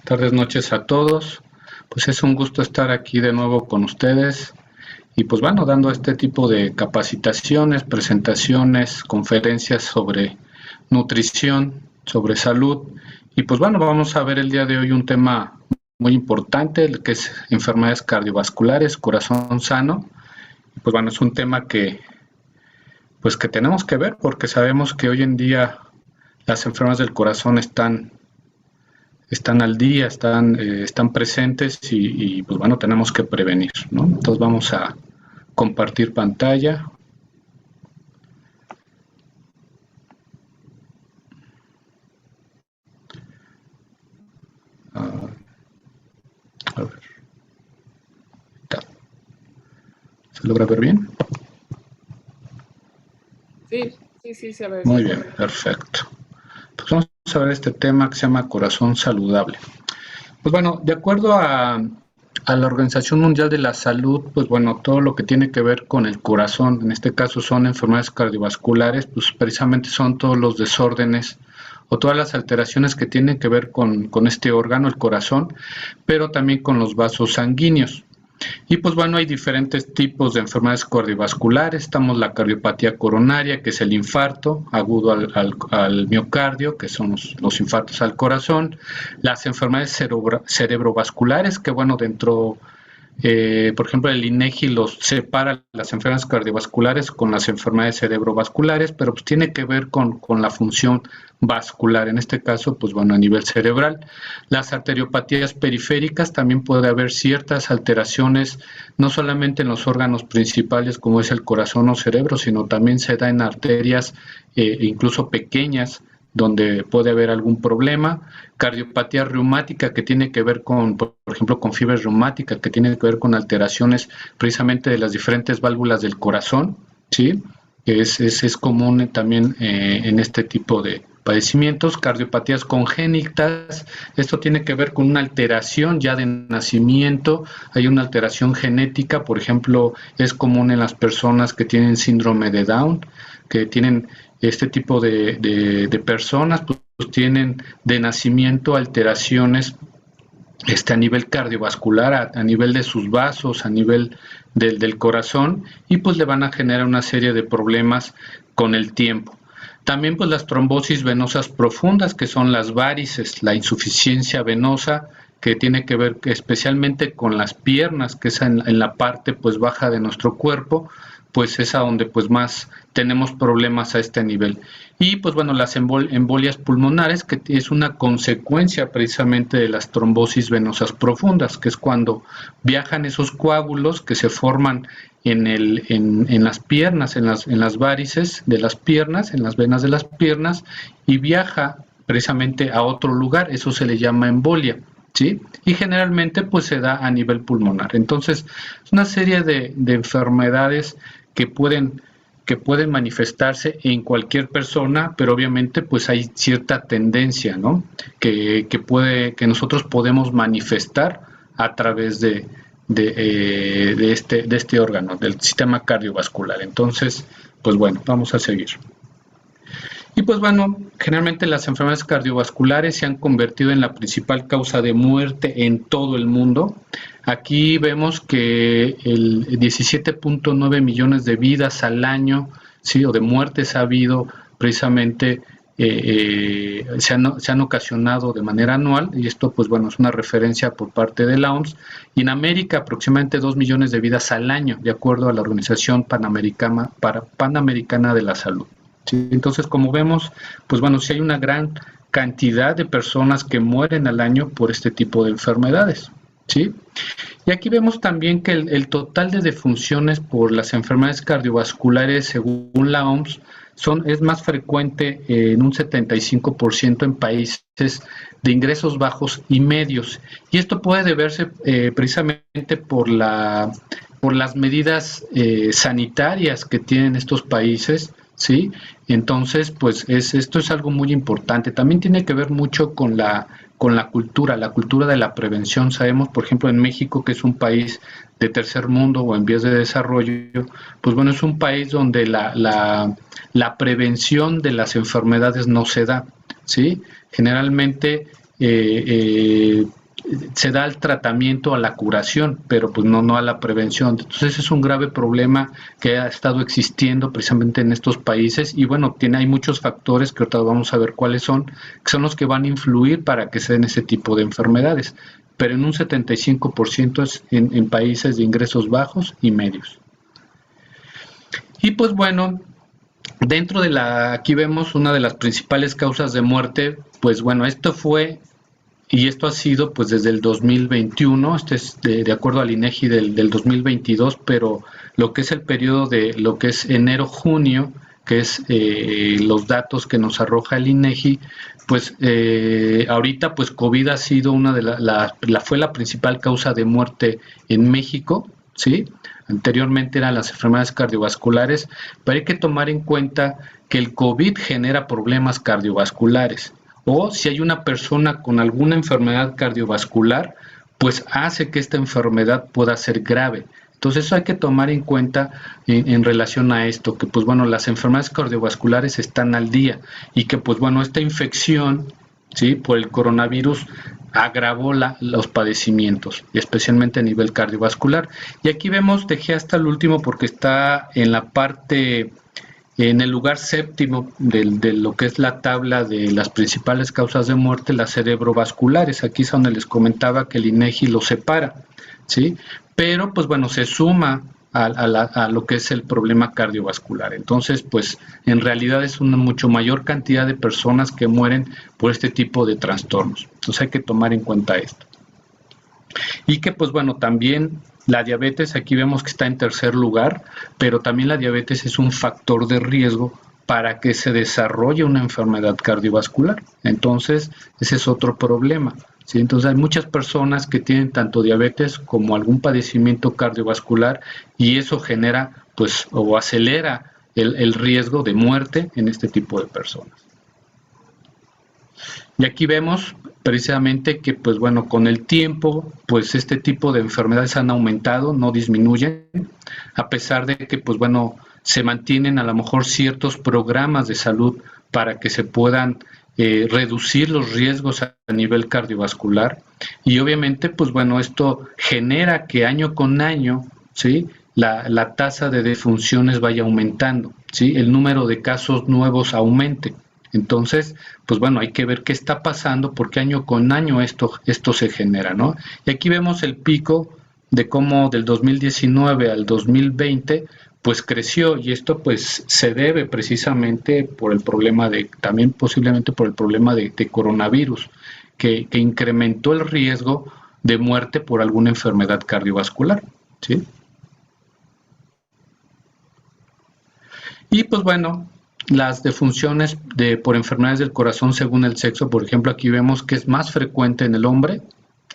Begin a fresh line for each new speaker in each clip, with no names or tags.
tardes, noches a todos. Pues es un gusto estar aquí de nuevo con ustedes y pues bueno, dando este tipo de capacitaciones, presentaciones, conferencias sobre nutrición, sobre salud. Y pues bueno, vamos a ver el día de hoy un tema muy importante, el que es enfermedades cardiovasculares, corazón sano. Y pues bueno, es un tema que tenemos que ver porque sabemos que hoy en día las enfermedades del corazón están al día, están presentes y pues bueno, tenemos que prevenir, ¿no? Entonces vamos a compartir pantalla. A ver. ¿Se logra ver bien?
Sí, se ve bien.
Muy bien, perfecto. Pues vamos a ver este tema que se llama corazón saludable. Pues bueno, de acuerdo a la Organización Mundial de la Salud, pues bueno, todo lo que tiene que ver con el corazón, en este caso son enfermedades cardiovasculares, pues precisamente son todos los desórdenes o todas las alteraciones que tienen que ver con este órgano, el corazón, pero también con los vasos sanguíneos. Y pues bueno, hay diferentes tipos de enfermedades cardiovasculares. Estamos la cardiopatía coronaria, que es el infarto agudo al miocardio, que son los infartos al corazón. Las enfermedades cerebrovasculares, que bueno, por ejemplo, el INEGI los separa las enfermedades cardiovasculares con las enfermedades cerebrovasculares, pero pues tiene que ver con la función vascular, en este caso, pues bueno, a nivel cerebral. Las arteriopatías periféricas, también puede haber ciertas alteraciones, no solamente en los órganos principales como es el corazón o cerebro, sino también se da en arterias incluso pequeñas, donde puede haber algún problema. Cardiopatía reumática, que tiene que ver por ejemplo, con fiebre reumática, que tiene que ver con alteraciones precisamente de las diferentes válvulas del corazón, ¿sí? Es común también en este tipo de padecimientos. Cardiopatías congénitas, esto tiene que ver con una alteración ya de nacimiento, hay una alteración genética, por ejemplo, es común en las personas que tienen síndrome de Down, que tienen este tipo de personas, pues tienen de nacimiento alteraciones a nivel cardiovascular, a nivel de sus vasos, a nivel del corazón, y pues le van a generar una serie de problemas con el tiempo. También pues las trombosis venosas profundas, que son las varices, la insuficiencia venosa, que tiene que ver especialmente con las piernas, que es en la parte pues baja de nuestro cuerpo, pues es a donde pues más tenemos problemas a este nivel. Y pues bueno, las embolias pulmonares, que es una consecuencia precisamente de las trombosis venosas profundas, que es cuando viajan esos coágulos que se forman en las piernas, en las varices de las piernas, en las venas de las piernas, y viaja precisamente a otro lugar, eso se le llama embolia, ¿sí? Y generalmente pues se da a nivel pulmonar. Entonces, es una serie de enfermedades que pueden manifestarse en cualquier persona, pero obviamente pues hay cierta tendencia, ¿no? Que nosotros podemos manifestar a través de este órgano, del sistema cardiovascular. Entonces, pues bueno, vamos a seguir. Y pues bueno, generalmente las enfermedades cardiovasculares se han convertido en la principal causa de muerte en todo el mundo. Aquí vemos que el 17.9 millones de vidas al año, ¿sí? O de muertes ha habido precisamente, se han ocasionado de manera anual, y esto pues bueno, es una referencia por parte de la OMS, y en América aproximadamente 2 millones de vidas al año, de acuerdo a la Organización Panamericana de la Salud. ¿Sí? Entonces, como vemos, pues bueno, sí hay una gran cantidad de personas que mueren al año por este tipo de enfermedades, ¿sí? Y aquí vemos también que el total de defunciones por las enfermedades cardiovasculares, según la OMS, es más frecuente en un 75% en países de ingresos bajos y medios. Y esto puede deberse precisamente por las medidas sanitarias que tienen estos países, ¿sí? Entonces, pues esto es algo muy importante. También tiene que ver mucho con la cultura de la prevención. Sabemos, por ejemplo, en México, que es un país de tercer mundo o en vías de desarrollo, pues bueno, es un país donde la prevención de las enfermedades no se da, ¿sí? Generalmente se da el tratamiento a la curación, pero pues no a la prevención. Entonces es un grave problema que ha estado existiendo precisamente en estos países y bueno, hay muchos factores que ahorita vamos a ver cuáles son, que son los que van a influir para que se den ese tipo de enfermedades, pero en un 75% es en países de ingresos bajos y medios. Y pues bueno, dentro de aquí vemos una de las principales causas de muerte, pues bueno, esto ha sido pues desde el 2021, este es de acuerdo al INEGI del 2022, pero lo que es el periodo de lo que es enero-junio, que es los datos que nos arroja el INEGI, pues ahorita pues COVID ha sido fue la principal causa de muerte en México, ¿sí? Anteriormente eran las enfermedades cardiovasculares, pero hay que tomar en cuenta que el COVID genera problemas cardiovasculares, o si hay una persona con alguna enfermedad cardiovascular, pues hace que esta enfermedad pueda ser grave. Entonces eso hay que tomar en cuenta en relación a esto, que pues bueno, las enfermedades cardiovasculares están al día y que pues bueno, esta infección, ¿sí?, por el coronavirus agravó los padecimientos, especialmente a nivel cardiovascular. Y aquí dejé hasta el último porque está en la parte, en el lugar séptimo de lo que es la tabla de las principales causas de muerte, las cerebrovasculares. Aquí es donde les comentaba que el INEGI lo separa, ¿sí? Pero pues bueno, se suma a lo que es el problema cardiovascular. Entonces, pues en realidad es una mucho mayor cantidad de personas que mueren por este tipo de trastornos. Entonces hay que tomar en cuenta esto. Y que pues bueno, también la diabetes, aquí vemos que está en tercer lugar, pero también la diabetes es un factor de riesgo para que se desarrolle una enfermedad cardiovascular. Entonces, ese es otro problema, ¿sí? Entonces, hay muchas personas que tienen tanto diabetes como algún padecimiento cardiovascular y eso genera, pues, o acelera el riesgo de muerte en este tipo de personas. Y aquí vemos precisamente que, pues bueno, con el tiempo, pues este tipo de enfermedades han aumentado, no disminuyen, a pesar de que, pues bueno, se mantienen a lo mejor ciertos programas de salud para que se puedan reducir los riesgos a nivel cardiovascular. Y obviamente, pues bueno, esto genera que año con año, ¿sí?, la tasa de defunciones vaya aumentando, ¿sí?, el número de casos nuevos aumente. Entonces, pues bueno, hay que ver qué está pasando porque año con año esto se genera, ¿no? Y aquí vemos el pico de cómo del 2019 al 2020 pues creció y esto pues se debe precisamente por el problema también posiblemente por el problema de coronavirus que incrementó el riesgo de muerte por alguna enfermedad cardiovascular, ¿sí? Y pues bueno, las defunciones por enfermedades del corazón según el sexo, por ejemplo, aquí vemos que es más frecuente en el hombre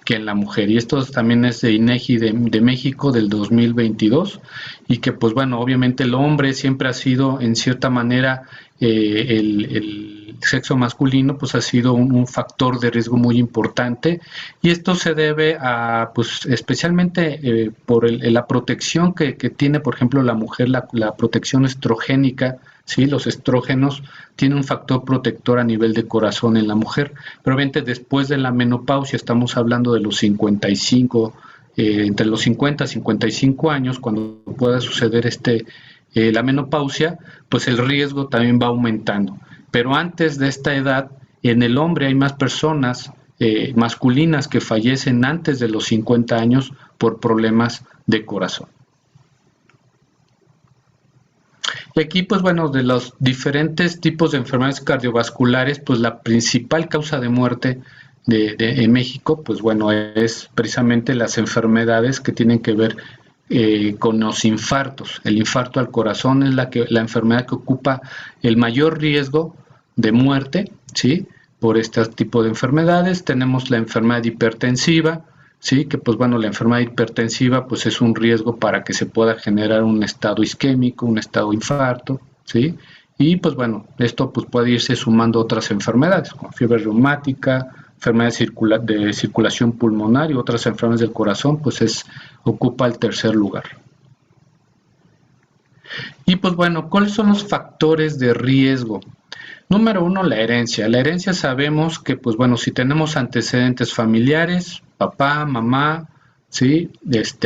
que en la mujer, y esto también es de INEGI de México del 2022, y que pues bueno, obviamente el hombre siempre ha sido en cierta manera el sexo masculino pues ha sido un factor de riesgo muy importante, y esto se debe a pues especialmente por la protección que tiene por ejemplo la mujer, la protección estrogénica, ¿sí? Los estrógenos tienen un factor protector a nivel de corazón en la mujer, pero obviamente después de la menopausia, estamos hablando de los 55, entre los 50 y 55 años, cuando pueda suceder la menopausia, pues el riesgo también va aumentando. Pero antes de esta edad, en el hombre hay más personas masculinas que fallecen antes de los 50 años por problemas de corazón. Y aquí, pues bueno, de los diferentes tipos de enfermedades cardiovasculares, pues la principal causa de muerte en México, pues bueno, es precisamente las enfermedades que tienen que ver con los infartos. El infarto al corazón es la enfermedad que ocupa el mayor riesgo de muerte, ¿sí?, por este tipo de enfermedades. Tenemos la enfermedad hipertensiva, sí, que pues bueno, la enfermedad hipertensiva pues es un riesgo para que se pueda generar un estado isquémico, un estado de infarto, sí, y pues bueno, esto pues puede irse sumando otras enfermedades como fiebre reumática, enfermedades de circulación pulmonar y otras enfermedades del corazón, pues ocupa el tercer lugar. Y pues bueno, ¿cuáles son los factores de riesgo? Número uno, la herencia. La herencia sabemos que, pues bueno, si tenemos antecedentes familiares, papá, mamá, ¿sí?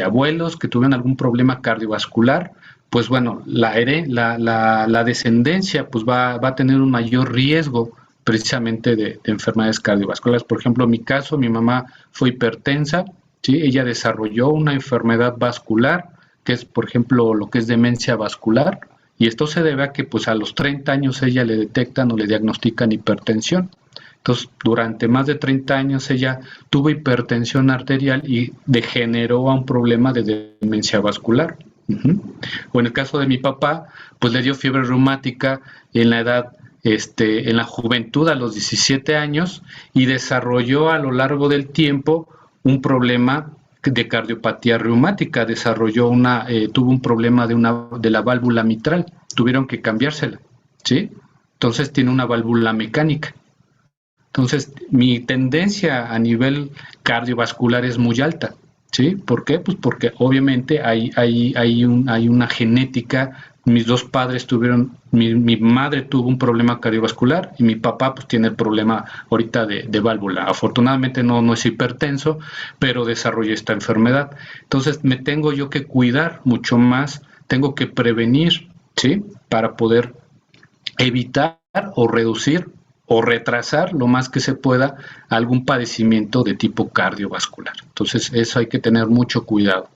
Abuelos que tuvieron algún problema cardiovascular, pues bueno, la descendencia pues va a tener un mayor riesgo precisamente de enfermedades cardiovasculares. Por ejemplo, en mi caso, mi mamá fue hipertensa, ¿sí? Ella desarrolló una enfermedad vascular, que es, por ejemplo, lo que es demencia vascular, y esto se debe a que pues a los 30 años ella le detectan o le diagnostican hipertensión. Entonces, durante más de 30 años ella tuvo hipertensión arterial y degeneró a un problema de demencia vascular. O en el caso de mi papá, pues le dio fiebre reumática en la edad, en la juventud a los 17 años y desarrolló a lo largo del tiempo un problema de cardiopatía reumática, tuvo un problema de la válvula mitral, tuvieron que cambiársela, ¿sí? Entonces tiene una válvula mecánica. Entonces, mi tendencia a nivel cardiovascular es muy alta, ¿sí? ¿Por qué? Pues porque obviamente hay una genética. Mis dos padres mi madre tuvo un problema cardiovascular y mi papá pues tiene el problema ahorita de válvula. Afortunadamente no es hipertenso, pero desarrolló esta enfermedad. Entonces, me tengo yo que cuidar mucho más, tengo que prevenir, ¿sí? Para poder evitar o reducir o retrasar lo más que se pueda algún padecimiento de tipo cardiovascular. Entonces, eso hay que tener mucho cuidado.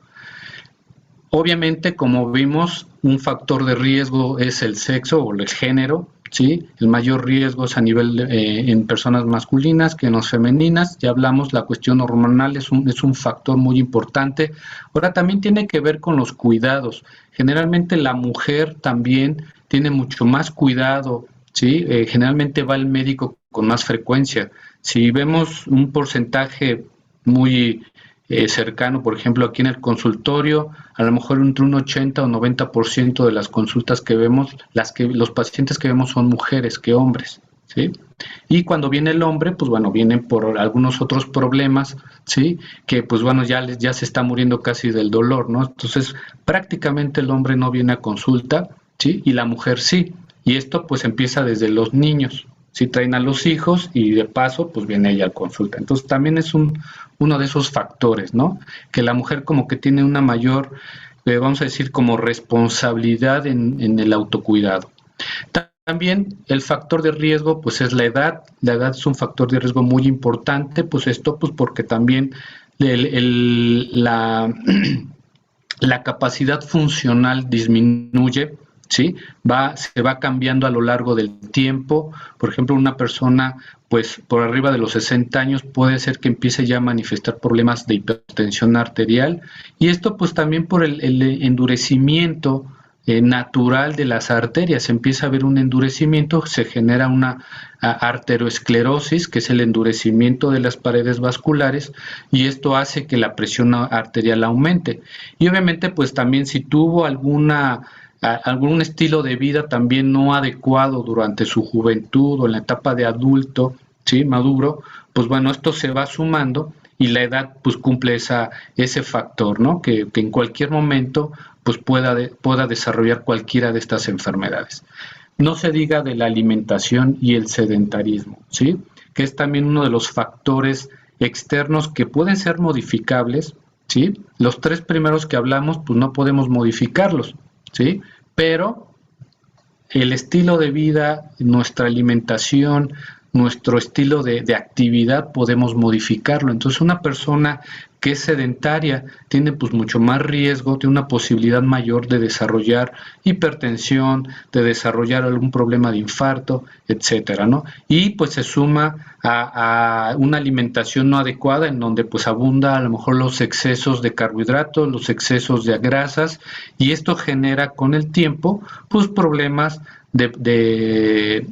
Obviamente, como vimos, un factor de riesgo es el sexo o el género, ¿sí? El mayor riesgo es a nivel en personas masculinas que en las femeninas. Ya hablamos, la cuestión hormonal es un factor muy importante. Ahora también tiene que ver con los cuidados. Generalmente la mujer también tiene mucho más cuidado, ¿sí? Generalmente va al médico con más frecuencia. Si vemos un porcentaje muy cercano, por ejemplo, aquí en el consultorio, a lo mejor entre un 80 o 90% de las consultas que vemos, los pacientes que vemos son mujeres que hombres, ¿sí? Y cuando viene el hombre, pues bueno, vienen por algunos otros problemas, ¿sí? Que pues bueno, ya se está muriendo casi del dolor, ¿no? Entonces, prácticamente el hombre no viene a consulta, ¿sí? Y la mujer sí. Y esto pues empieza desde los niños, si traen a los hijos y de paso pues viene ella a consulta. Entonces también es uno de esos factores, ¿no? Que la mujer como que tiene una mayor, vamos a decir, como responsabilidad en el autocuidado. También el factor de riesgo pues es la edad. La edad es un factor de riesgo muy importante, pues esto pues porque también la capacidad funcional disminuye, ¿sí? Se va cambiando a lo largo del tiempo. Por ejemplo, una persona pues por arriba de los 60 años puede ser que empiece ya a manifestar problemas de hipertensión arterial, y esto pues también por el endurecimiento natural de las arterias. Empieza a haber un endurecimiento, se genera una arteriosclerosis, que es el endurecimiento de las paredes vasculares, y esto hace que la presión arterial aumente. Y obviamente pues también si tuvo algún estilo de vida también no adecuado durante su juventud o en la etapa de adulto, ¿sí? Maduro, pues bueno, esto se va sumando y la edad pues cumple ese factor, ¿no? Que en cualquier momento pues pueda desarrollar cualquiera de estas enfermedades. No se diga de la alimentación y el sedentarismo, ¿sí? Que es también uno de los factores externos que pueden ser modificables, ¿sí? Los tres primeros que hablamos pues no podemos modificarlos, ¿sí? Pero el estilo de vida, nuestra alimentación, nuestro estilo de actividad podemos modificarlo. Entonces una persona que es sedentaria tiene pues mucho más riesgo, tiene una posibilidad mayor de desarrollar hipertensión, de desarrollar algún problema de infarto, etcétera, ¿no? Y pues se suma a una alimentación no adecuada en donde pues abunda a lo mejor los excesos de carbohidratos, los excesos de grasas, y esto genera con el tiempo pues problemas de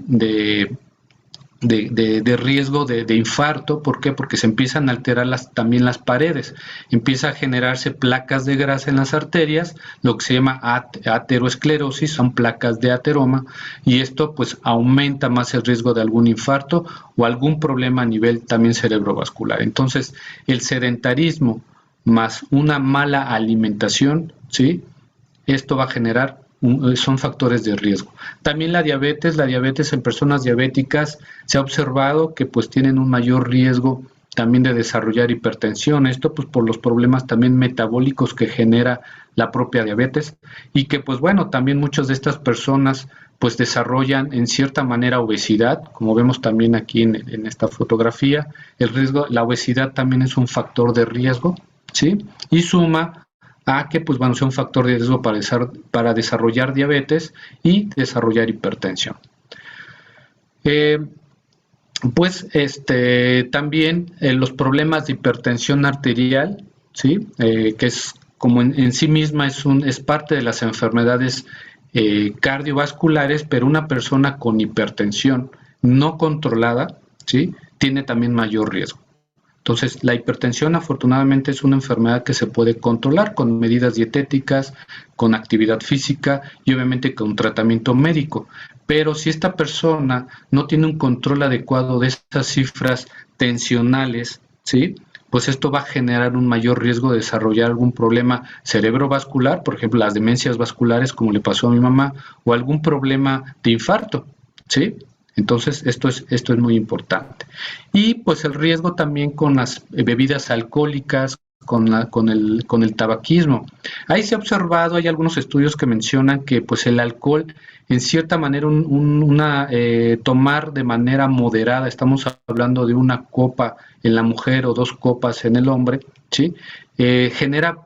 riesgo de infarto. ¿Por qué? Porque se empiezan a alterar también las paredes, empieza a generarse placas de grasa en las arterias, lo que se llama ateroesclerosis, son placas de ateroma, y esto pues aumenta más el riesgo de algún infarto o algún problema a nivel también cerebrovascular. Entonces, el sedentarismo más una mala alimentación, ¿sí? Esto va a generar son factores de riesgo. También la diabetes en personas diabéticas se ha observado que pues tienen un mayor riesgo también de desarrollar hipertensión, esto pues por los problemas también metabólicos que genera la propia diabetes y que pues bueno, también muchas de estas personas pues desarrollan en cierta manera obesidad, como vemos también aquí en esta fotografía, la obesidad también es un factor de riesgo, ¿sí? Y suma a que pues bueno, sea un factor de riesgo para desarrollar diabetes y desarrollar hipertensión. Pues también los problemas de hipertensión arterial, ¿sí? Que es como en sí misma es parte de las enfermedades cardiovasculares, pero una persona con hipertensión no controlada, ¿sí? Tiene también mayor riesgo. Entonces, la hipertensión afortunadamente es una enfermedad que se puede controlar con medidas dietéticas, con actividad física y obviamente con tratamiento médico. Pero si esta persona no tiene un control adecuado de estas cifras tensionales, ¿sí? Pues esto va a generar un mayor riesgo de desarrollar algún problema cerebrovascular, por ejemplo, las demencias vasculares, como le pasó a mi mamá, o algún problema de infarto, ¿sí? Entonces, esto es muy importante. Y pues el riesgo también con las bebidas alcohólicas, con el tabaquismo. Ahí se ha observado, hay algunos estudios que mencionan que pues el alcohol, en cierta manera, tomar de manera moderada, estamos hablando de una copa en la mujer o 2 copas en el hombre, ¿sí?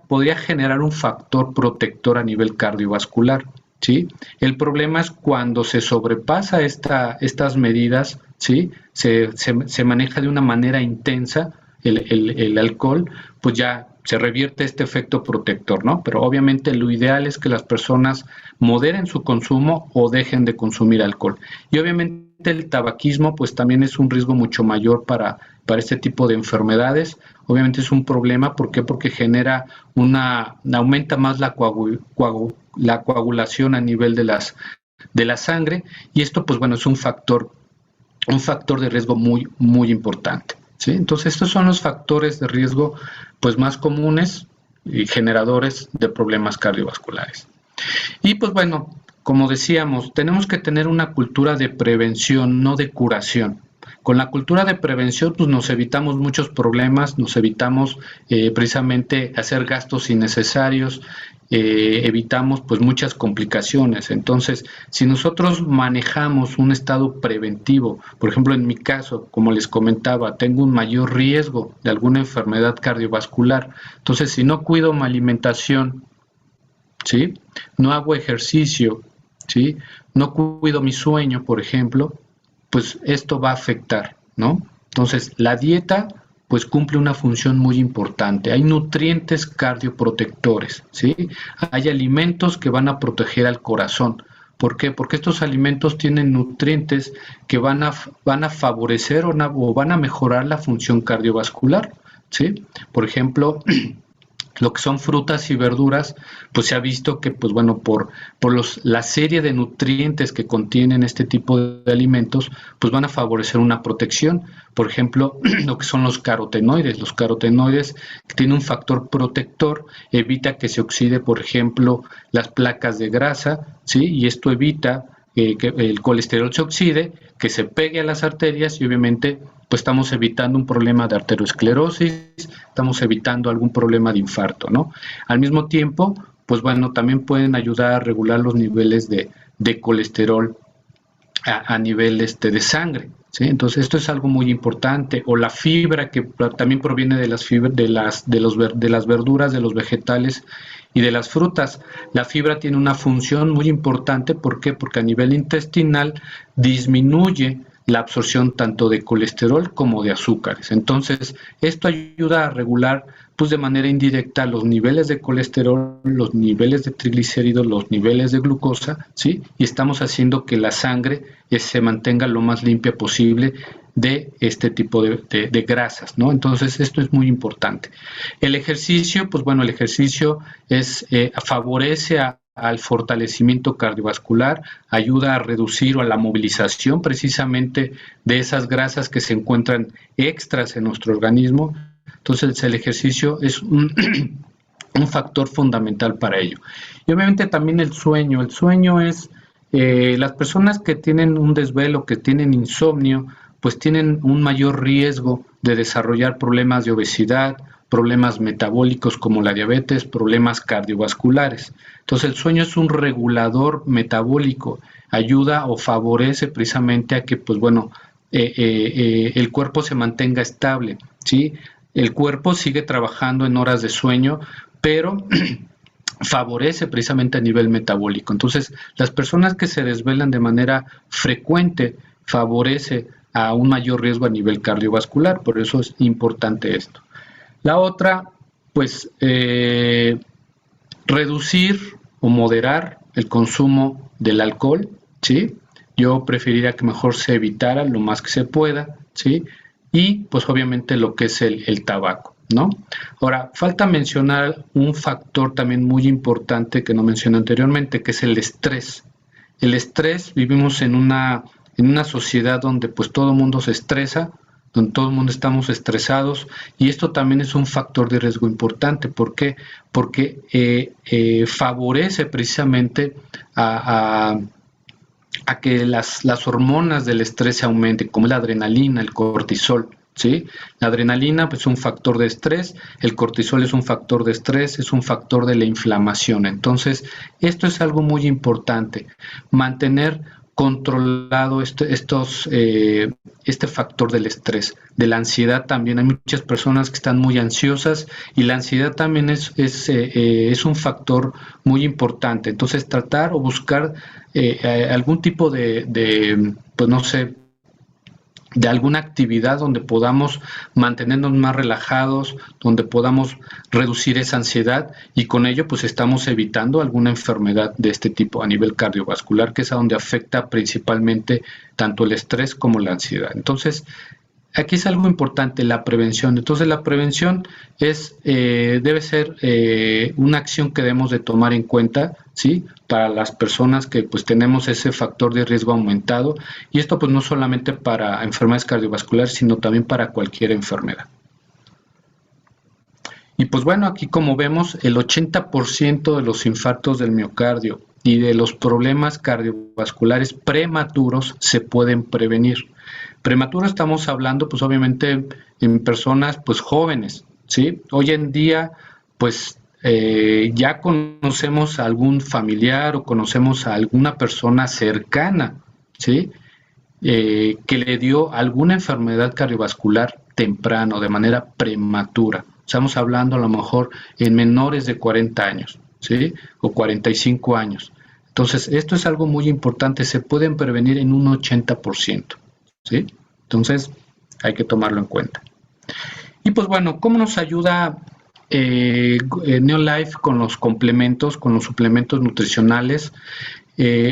Podría generar un factor protector a nivel cardiovascular. ¿Sí? El problema es cuando se sobrepasa estas medidas, ¿sí? Se maneja de una manera intensa el alcohol, pues ya se revierte este efecto protector, ¿no? Pero obviamente lo ideal es que las personas moderen su consumo o dejen de consumir alcohol. Y obviamente el tabaquismo, pues también es un riesgo mucho mayor para este tipo de enfermedades. Obviamente es un problema, ¿por qué? Porque aumenta más la coagulación a nivel de la sangre y esto pues bueno es un factor de riesgo muy muy importante, ¿sí? Entonces estos son los factores de riesgo pues más comunes y generadores de problemas cardiovasculares. Y pues bueno, como decíamos, tenemos que tener una cultura de prevención, no de curación. Con la cultura de prevención pues nos evitamos muchos problemas, nos evitamos precisamente hacer gastos innecesarios, evitamos pues muchas complicaciones. Entonces, si nosotros manejamos un estado preventivo, por ejemplo en mi caso, como les comentaba, tengo un mayor riesgo de alguna enfermedad cardiovascular, entonces si no cuido mi alimentación, ¿sí? No hago ejercicio, ¿sí? No cuido mi sueño, por ejemplo, pues esto va a afectar, ¿no? Entonces, la dieta pues cumple una función muy importante. Hay nutrientes cardioprotectores, ¿sí? Hay alimentos que van a proteger al corazón. ¿Por qué? Porque estos alimentos tienen nutrientes que van a favorecer o van a mejorar la función cardiovascular, ¿sí? Por ejemplo, lo que son frutas y verduras, pues se ha visto que, pues bueno, por la serie de nutrientes que contienen este tipo de alimentos, pues van a favorecer una protección. Por ejemplo, lo que son los carotenoides. Los carotenoides que tienen un factor protector, evita que se oxide, por ejemplo, las placas de grasa, ¿sí? Y esto evita que el colesterol se oxide, que se pegue a las arterias y obviamente pues estamos evitando un problema de arteriosclerosis, estamos evitando algún problema de infarto, ¿no? Al mismo tiempo, pues bueno, también pueden ayudar a regular los niveles de colesterol a nivel de sangre, ¿sí? Entonces esto es algo muy importante. O la fibra que también proviene de las verduras, de los vegetales y de las frutas. La fibra tiene una función muy importante, ¿por qué? Porque a nivel intestinal disminuye la absorción tanto de colesterol como de azúcares. Entonces, esto ayuda a regular pues de manera indirecta los niveles de colesterol, los niveles de triglicéridos, los niveles de glucosa, ¿sí? Y estamos haciendo que la sangre se mantenga lo más limpia posible de este tipo de grasas, ¿no? Entonces, esto es muy importante. El ejercicio, pues bueno, el ejercicio favorece al fortalecimiento cardiovascular, ayuda a reducir o a la movilización precisamente de esas grasas que se encuentran extras en nuestro organismo. Entonces el ejercicio es un factor fundamental para ello. Y obviamente también el sueño. El sueño es, las personas que tienen un desvelo, que tienen insomnio, pues tienen un mayor riesgo de desarrollar problemas de obesidad, problemas metabólicos como la diabetes, problemas cardiovasculares. Entonces el sueño es un regulador metabólico, ayuda o favorece precisamente a que, pues bueno, el cuerpo se mantenga estable, ¿sí? El cuerpo sigue trabajando en horas de sueño, pero favorece precisamente a nivel metabólico. Entonces, las personas que se desvelan de manera frecuente favorece a un mayor riesgo a nivel cardiovascular, por eso es importante esto. La otra, pues, reducir o moderar el consumo del alcohol, ¿sí? Yo preferiría que mejor se evitara lo más que se pueda, ¿sí? Y pues obviamente lo que es el tabaco, ¿no? Ahora, falta mencionar un factor también muy importante que no mencioné anteriormente, que es el estrés. El estrés, vivimos en una sociedad donde pues todo el mundo se estresa, donde todo el mundo estamos estresados, y esto también es un factor de riesgo importante. ¿Por qué? Porque favorece precisamente a que las hormonas del estrés se aumenten, como la adrenalina, el cortisol, ¿sí? La adrenalina pues, es un factor de estrés, el cortisol es un factor de estrés, es un factor de la inflamación. Entonces, esto es algo muy importante, mantener controlado este factor del estrés, de la ansiedad también. Hay muchas personas que están muy ansiosas y la ansiedad también es un factor muy importante. Entonces, tratar o buscar algún tipo pues no sé, de alguna actividad donde podamos mantenernos más relajados, donde podamos reducir esa ansiedad y con ello pues estamos evitando alguna enfermedad de este tipo a nivel cardiovascular, que es a donde afecta principalmente tanto el estrés como la ansiedad. Entonces, aquí es algo importante, la prevención. Entonces, la prevención debe ser una acción que debemos de tomar en cuenta, ¿sí? Para las personas que pues tenemos ese factor de riesgo aumentado, y esto pues no solamente para enfermedades cardiovasculares, sino también para cualquier enfermedad. Y pues bueno, aquí como vemos, el 80% de los infartos del miocardio y de los problemas cardiovasculares prematuros se pueden prevenir. Prematuro estamos hablando pues obviamente en personas pues jóvenes, ¿sí? Hoy en día pues ya conocemos a algún familiar o conocemos a alguna persona cercana, ¿sí? Que le dio alguna enfermedad cardiovascular temprano, de manera prematura. Estamos hablando a lo mejor en menores de 40 años, ¿sí? O 45 años. Entonces, esto es algo muy importante, se pueden prevenir en un 80%, ¿sí? Entonces, hay que tomarlo en cuenta. Y pues bueno, ¿cómo nos ayuda Neolife con los complementos, con los suplementos nutricionales?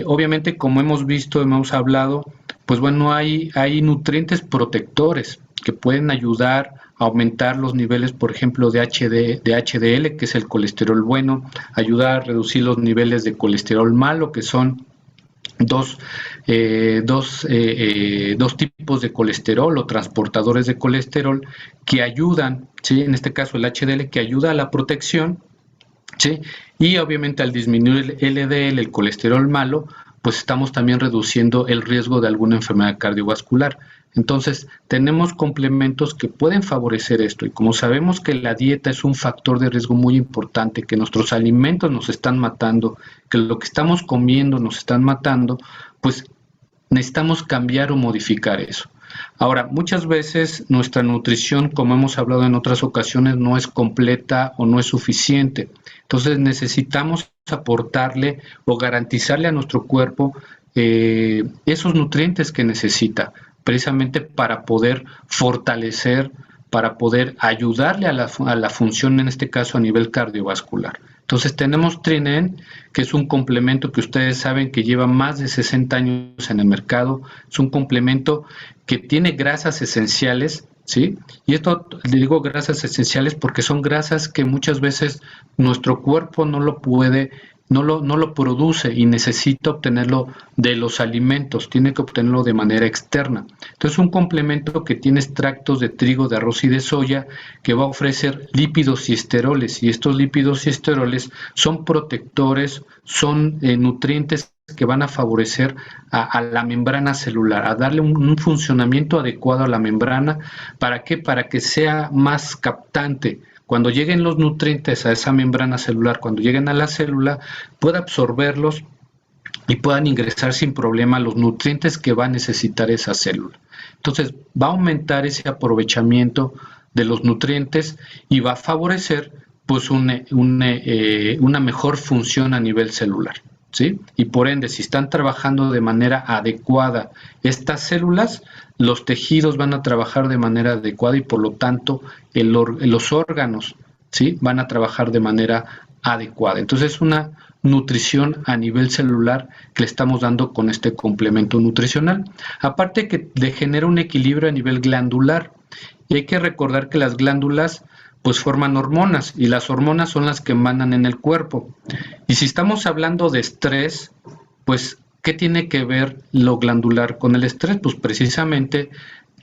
Obviamente, como hemos visto, hemos hablado, pues bueno, hay nutrientes protectores que pueden ayudar a aumentar los niveles, por ejemplo, de HDL, que es el colesterol bueno, ayudar a reducir los niveles de colesterol malo, que son dos tipos de colesterol o transportadores de colesterol que ayudan, ¿sí? En este caso el HDL, que ayuda a la protección, ¿sí? Y obviamente al disminuir el LDL, el colesterol malo, pues estamos también reduciendo el riesgo de alguna enfermedad cardiovascular. Entonces, tenemos complementos que pueden favorecer esto, y como sabemos que la dieta es un factor de riesgo muy importante, que nuestros alimentos nos están matando, que lo que estamos comiendo nos están matando, pues necesitamos cambiar o modificar eso. Ahora, muchas veces nuestra nutrición, como hemos hablado en otras ocasiones, no es completa o no es suficiente. Entonces necesitamos aportarle o garantizarle a nuestro cuerpo esos nutrientes que necesita, precisamente para poder fortalecer, para poder ayudarle a la función, en este caso a nivel cardiovascular. Entonces tenemos Trinen, que es un complemento que ustedes saben que lleva más de 60 años en el mercado. Es un complemento que tiene grasas esenciales, ¿sí? Y esto le digo grasas esenciales porque son grasas que muchas veces nuestro cuerpo no lo puede no lo produce y necesita obtenerlo de los alimentos, tiene que obtenerlo de manera externa. Entonces, un complemento que tiene extractos de trigo, de arroz y de soya, que va a ofrecer lípidos y esteroles, y estos lípidos y esteroles son protectores, son nutrientes que van a favorecer a la membrana celular, a darle un funcionamiento adecuado a la membrana. ¿Para qué? Para que sea más captante. Cuando lleguen los nutrientes a esa membrana celular, cuando lleguen a la célula, pueda absorberlos y puedan ingresar sin problema los nutrientes que va a necesitar esa célula. Entonces, va a aumentar ese aprovechamiento de los nutrientes y va a favorecer pues una mejor función a nivel celular, ¿sí? Y por ende, si están trabajando de manera adecuada estas células, los tejidos van a trabajar de manera adecuada y por lo tanto los órganos, ¿sí?, van a trabajar de manera adecuada. Entonces, es una nutrición a nivel celular que le estamos dando con este complemento nutricional. Aparte que le genera un equilibrio a nivel glandular. Y hay que recordar que las glándulas pues forman hormonas y las hormonas son las que emanan en el cuerpo. Y si estamos hablando de estrés, pues ¿qué tiene que ver lo glandular con el estrés? Pues precisamente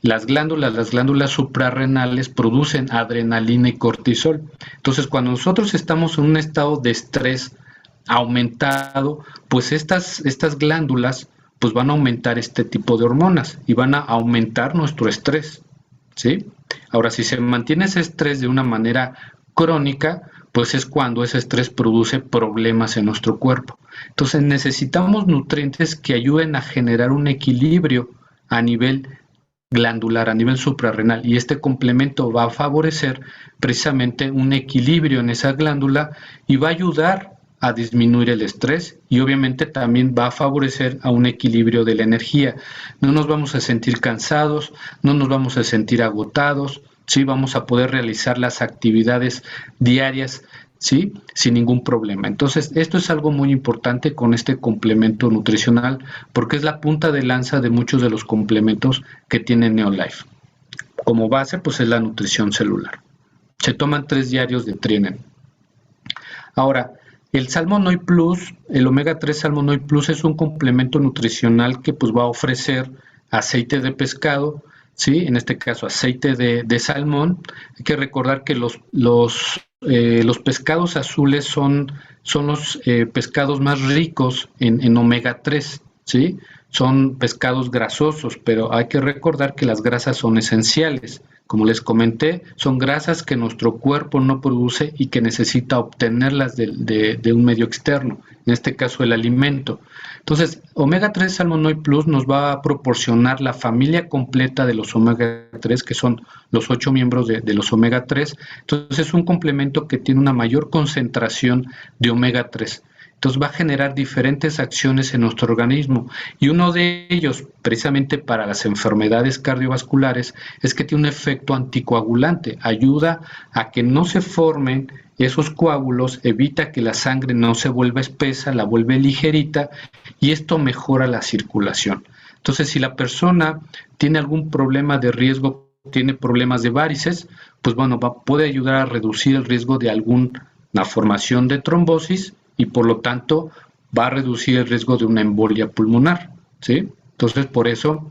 las glándulas suprarrenales producen adrenalina y cortisol. Entonces, cuando nosotros estamos en un estado de estrés aumentado, pues estas glándulas pues van a aumentar este tipo de hormonas y van a aumentar nuestro estrés, ¿sí? Ahora, si se mantiene ese estrés de una manera crónica, pues es cuando ese estrés produce problemas en nuestro cuerpo. Entonces necesitamos nutrientes que ayuden a generar un equilibrio a nivel glandular, a nivel suprarrenal, y este complemento va a favorecer precisamente un equilibrio en esa glándula y va a ayudar a disminuir el estrés y obviamente también va a favorecer a un equilibrio de la energía. No nos vamos a sentir cansados, no nos vamos a sentir agotados, ¿sí? Vamos a poder realizar las actividades diarias, ¿sí?, sin ningún problema. Entonces, esto es algo muy importante con este complemento nutricional porque es la punta de lanza de muchos de los complementos que tiene Neolife. Como base, pues es la nutrición celular. Se toman 3 diarios de Trienen. Ahora, el Salmonoid Plus, el omega 3 Salmonoid Plus es un complemento nutricional que pues va a ofrecer aceite de pescado, ¿sí?, en este caso aceite de salmón. Hay que recordar que los pescados azules son los pescados más ricos en omega 3, ¿sí? Son pescados grasosos, pero hay que recordar que las grasas son esenciales. Como les comenté, son grasas que nuestro cuerpo no produce y que necesita obtenerlas de un medio externo, en este caso el alimento. Entonces, omega 3 Salmonoid Plus nos va a proporcionar la familia completa de los omega 3, que son los 8 miembros de los omega 3. Entonces, es un complemento que tiene una mayor concentración de omega 3. Entonces va a generar diferentes acciones en nuestro organismo y uno de ellos, precisamente para las enfermedades cardiovasculares, es que tiene un efecto anticoagulante, ayuda a que no se formen esos coágulos, evita que la sangre no se vuelva espesa, la vuelve ligerita y esto mejora la circulación. Entonces, si la persona tiene algún problema de riesgo, tiene problemas de varices, pues bueno, puede ayudar a reducir el riesgo de alguna formación de trombosis y por lo tanto va a reducir el riesgo de una embolia pulmonar, ¿sí? Entonces, por eso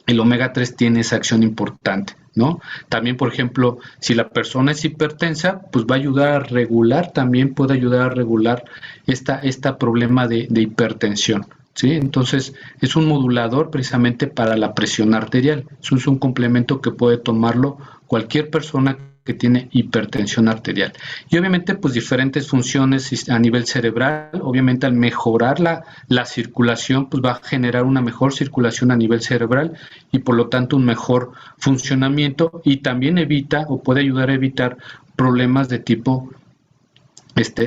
el omega 3 tiene esa acción importante, ¿no? También, por ejemplo, si la persona es hipertensa, pues va a ayudar a regular, también puede ayudar a regular esta problema de hipertensión, ¿sí? Entonces, es un modulador precisamente para la presión arterial. Eso es un complemento que puede tomarlo cualquier persona que tiene hipertensión arterial. Y obviamente, pues diferentes funciones a nivel cerebral, obviamente al mejorar la circulación, pues va a generar una mejor circulación a nivel cerebral y por lo tanto un mejor funcionamiento y también evita o puede ayudar a evitar problemas de tipo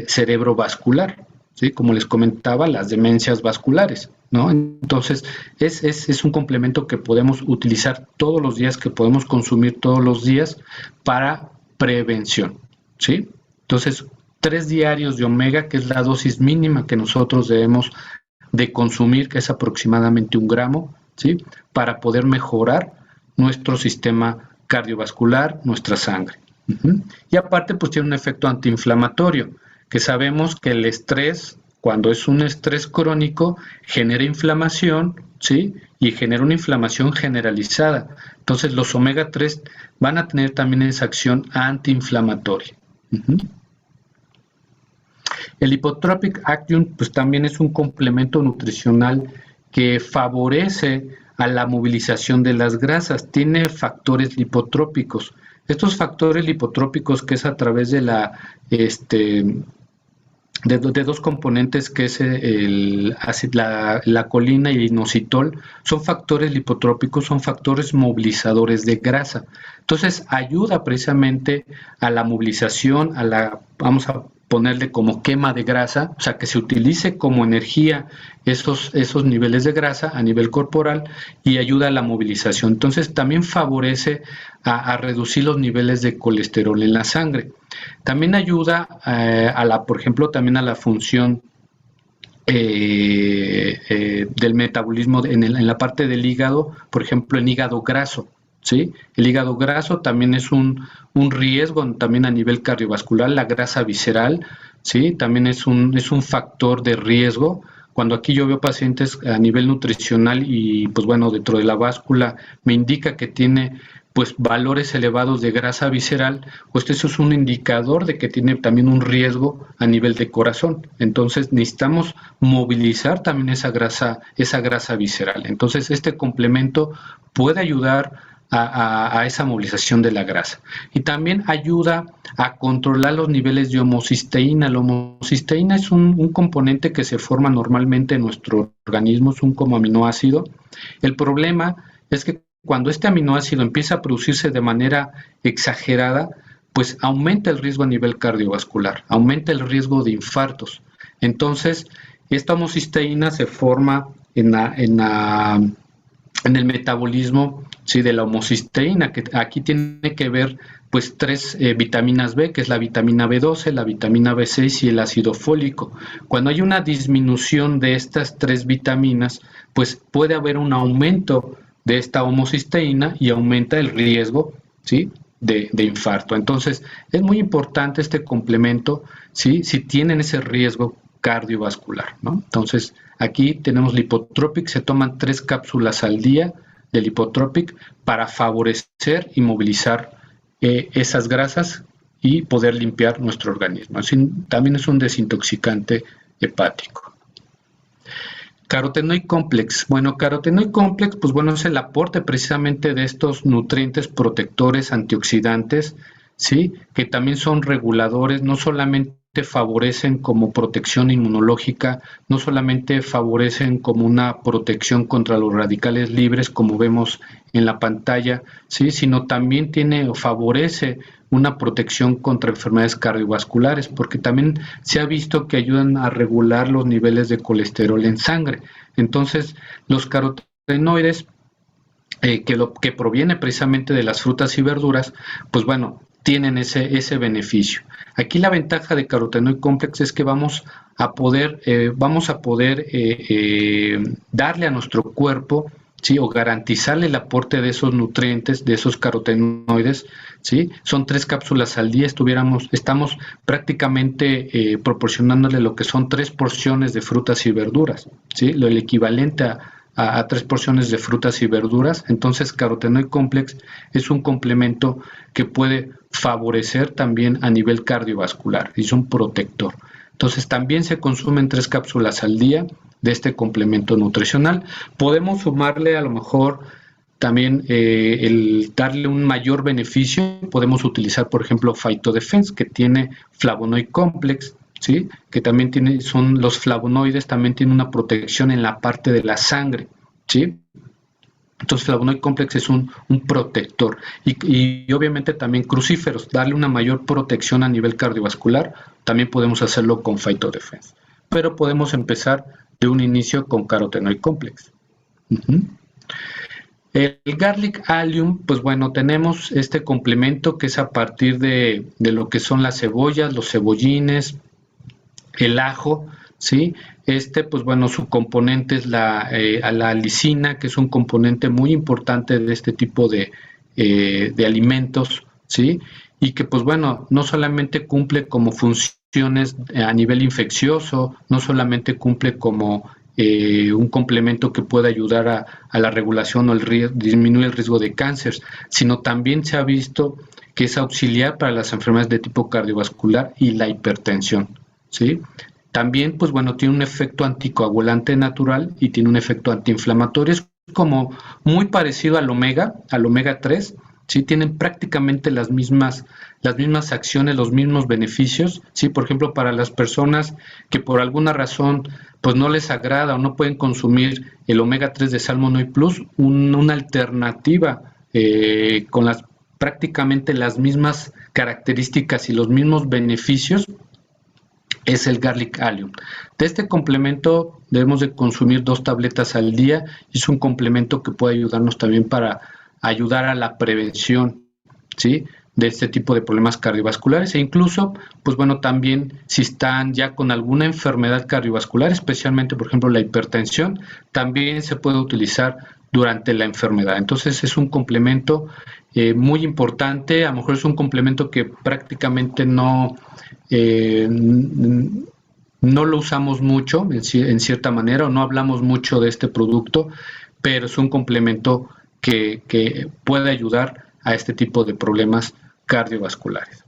cerebrovascular, ¿sí? Como les comentaba, las demencias vasculares, ¿no? Entonces, es un complemento que podemos utilizar todos los días, que podemos consumir todos los días para prevención, ¿sí? Entonces, 3 diarios de omega, que es la dosis mínima que nosotros debemos de consumir, que es aproximadamente 1 gramo, ¿sí?, para poder mejorar nuestro sistema cardiovascular, nuestra sangre. Y aparte, pues tiene un efecto antiinflamatorio, que sabemos que el estrés cuando es un estrés crónico, genera inflamación, ¿sí? Y genera una inflamación generalizada. Entonces, los omega 3 van a tener también esa acción antiinflamatoria. El Lipotropic Action, pues también es un complemento nutricional que favorece a la movilización de las grasas, tiene factores lipotrópicos. Estos factores lipotrópicos, que es a través de de dos componentes, que es la colina y el inositol, son factores lipotrópicos, son factores movilizadores de grasa. Entonces ayuda precisamente a la movilización, vamos a ponerle como quema de grasa, o sea, que se utilice como energía esos niveles de grasa a nivel corporal, y ayuda a la movilización. Entonces también favorece a reducir los niveles de colesterol en la sangre. También ayuda por ejemplo, también a la función del metabolismo en la parte del hígado, por ejemplo, en hígado graso. ¿Sí? El hígado graso también es un riesgo también a nivel cardiovascular, la grasa visceral, ¿sí? También es un factor de riesgo. Cuando aquí yo veo pacientes a nivel nutricional y pues bueno, dentro de la báscula me indica que tiene pues valores elevados de grasa visceral, pues eso es un indicador de que tiene también un riesgo a nivel de corazón. Entonces necesitamos movilizar también esa grasa visceral. Entonces este complemento puede ayudar a esa movilización de la grasa. Y también ayuda a controlar los niveles de homocisteína. La homocisteína es un componente que se forma normalmente en nuestro organismo, es un como aminoácido. El problema es que cuando este aminoácido empieza a producirse de manera exagerada, pues aumenta el riesgo a nivel cardiovascular, aumenta el riesgo de infartos. Entonces, esta homocisteína se forma en el metabolismo, ¿sí?, de la homocisteína, que aquí tiene que ver pues 3 vitaminas B, que es la vitamina B12, la vitamina B6 y el ácido fólico. Cuando hay una disminución de estas 3 vitaminas, pues puede haber un aumento de esta homocisteína y aumenta el riesgo, ¿sí?, de infarto. Entonces, es muy importante este complemento, ¿sí?, si tienen ese riesgo cardiovascular, ¿no? Entonces, aquí tenemos Lipotropic, se toman 3 cápsulas al día de Lipotropic para favorecer y movilizar esas grasas y poder limpiar nuestro organismo. Así, también es un desintoxicante hepático. Carotenoid Complex. Bueno, Carotenoid Complex, pues bueno, es el aporte precisamente de estos nutrientes protectores antioxidantes, ¿sí?, que también son reguladores, no solamente favorecen como protección inmunológica, no solamente favorecen como una protección contra los radicales libres, como vemos en la pantalla, ¿sí?, sino también favorece una protección contra enfermedades cardiovasculares, porque también se ha visto que ayudan a regular los niveles de colesterol en sangre. Entonces, los carotenoides, que proviene precisamente de las frutas y verduras, pues bueno, tienen ese beneficio. Aquí la ventaja de Carotenoid Complex es que vamos a poder darle a nuestro cuerpo, ¿sí?, o garantizarle el aporte de esos nutrientes, de esos carotenoides, ¿sí? Son 3 cápsulas al día, estamos prácticamente proporcionándole lo que son 3 porciones de frutas y verduras, ¿sí?, el equivalente a 3 porciones de frutas y verduras. Entonces, Carotenoid Complex es un complemento que puede favorecer también a nivel cardiovascular, es un protector. Entonces, también se consumen 3 cápsulas al día de este complemento nutricional. Podemos sumarle a lo mejor también el darle un mayor beneficio. Podemos utilizar, por ejemplo, Phytodefense, que tiene Flavonoid Complex, ¿sí?, que también son los flavonoides, también tienen una protección en la parte de la sangre, ¿sí? Entonces, Flavonoid Complex es un protector. Y obviamente también crucíferos, darle una mayor protección a nivel cardiovascular, también podemos hacerlo con Phytodefense. Pero podemos empezar de un inicio con Carotenoid Complex. El Garlic Allium, pues bueno, tenemos este complemento que es a partir de lo que son las cebollas, los cebollines, el ajo, ¿sí? Pues bueno, su componente es la alicina, que es un componente muy importante de este tipo de alimentos, ¿sí? y que pues bueno, no solamente cumple como funciones a nivel infeccioso, no solamente cumple como un complemento que pueda ayudar a la regulación o disminuir el riesgo de cáncer, sino también se ha visto que es auxiliar para las enfermedades de tipo cardiovascular y la hipertensión, ¿sí? También, pues bueno, tiene un efecto anticoagulante natural y tiene un efecto antiinflamatorio. Es como muy parecido al omega 3, ¿sí? Tienen prácticamente las mismas acciones, los mismos beneficios, ¿sí? Por ejemplo, para las personas que por alguna razón pues no les agrada o no pueden consumir el omega 3 de Salmon Plus, una alternativa con prácticamente las mismas características y los mismos beneficios es el Garlic Allium. De este complemento debemos de consumir 2 tabletas al día. Es un complemento que puede ayudarnos también para ayudar a la prevención, ¿sí?, de este tipo de problemas cardiovasculares, e incluso, pues bueno, también si están ya con alguna enfermedad cardiovascular, especialmente, por ejemplo, la hipertensión, también se puede utilizar durante la enfermedad. Entonces es un complemento muy importante. A lo mejor es un complemento que prácticamente no lo usamos mucho en cierta manera, o no hablamos mucho de este producto, pero es un complemento que puede ayudar a este tipo de problemas cardiovasculares.